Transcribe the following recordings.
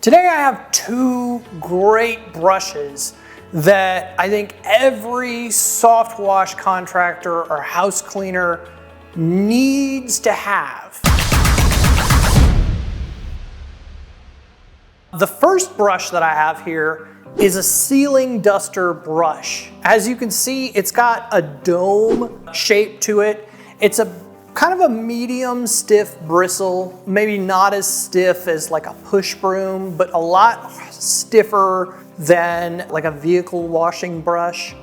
Today I have two great brushes that I think every soft wash contractor or house cleaner needs to have. The first brush that I have here is a sealing duster brush. As you can see, it's got a dome shape to it. It's a kind of a medium stiff bristle, maybe not as stiff as like a push broom, but a lot stiffer than like a vehicle washing brush,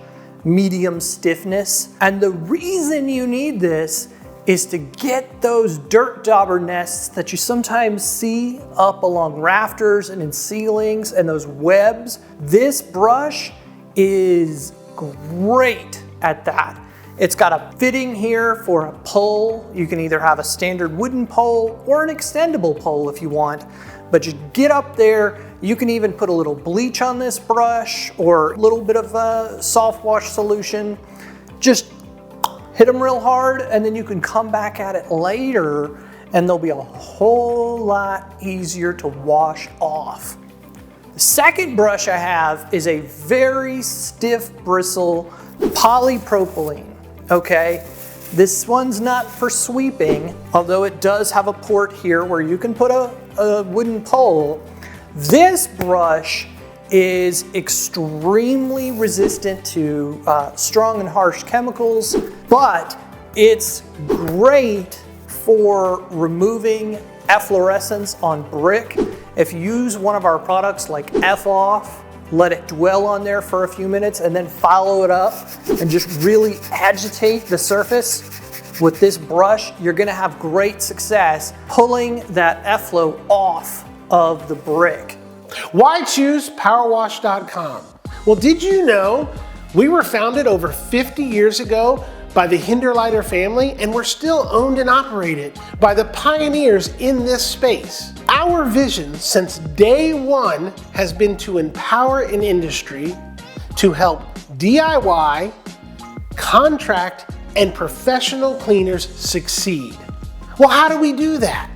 medium stiffness. And the reason you need this is to get those dirt dauber nests that you sometimes see up along rafters and in ceilings and those webs. This brush is great at that. It's got a fitting here for a pole. You can either have a standard wooden pole or an extendable pole if you want, but you get up there. You can even put a little bleach on this brush or a little bit of a soft wash solution. Just hit them real hard and then you can come back at it later and they'll be a whole lot easier to wash off. The second brush I have is a very stiff bristle polypropylene. Okay, this one's not for sweeping, although it does have a port here where you can put a wooden pole. This brush is extremely resistant to strong and harsh chemicals, but it's great for removing efflorescence on brick. If you use one of our products like F-Off, let it dwell on there for a few minutes and then follow it up and just really agitate the surface with this brush, you're gonna have great success pulling that efflow off of the brick. Why choose Powerwash.com? Well, did you know we were founded over 50 years ago by the Hinderleiter family, and we're still owned and operated by the pioneers in this space. Our vision since day one has been to empower an industry to help DIY, contract, and professional cleaners succeed. Well, how do we do that?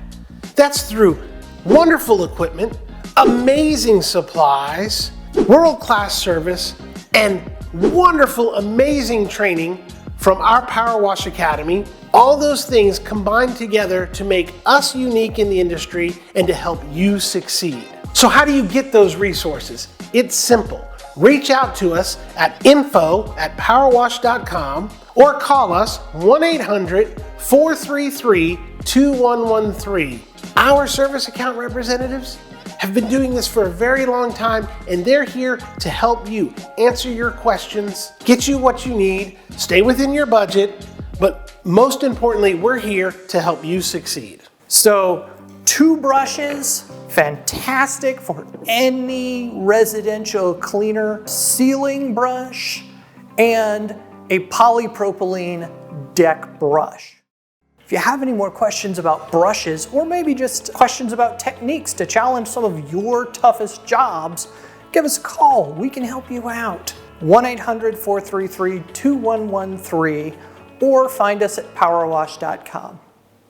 That's through wonderful equipment, amazing supplies, world-class service, and wonderful, amazing training from our Powerwash Academy. All those things combined together to make us unique in the industry and to help you succeed. So how do you get those resources? It's simple. Reach out to us at info@powerwash.com or call us 1-800-433-2113. Our service account representatives have been doing this for a very long time, and they're here to help you answer your questions, get you what you need, stay within your budget, but most importantly, we're here to help you succeed. So, two brushes, fantastic for any residential cleaner, sealing brush, and a polypropylene deck brush. If you have any more questions about brushes, or maybe just questions about techniques to challenge some of your toughest jobs, give us a call. We can help you out. 1-800-433-2113 or find us at Powerwash.com.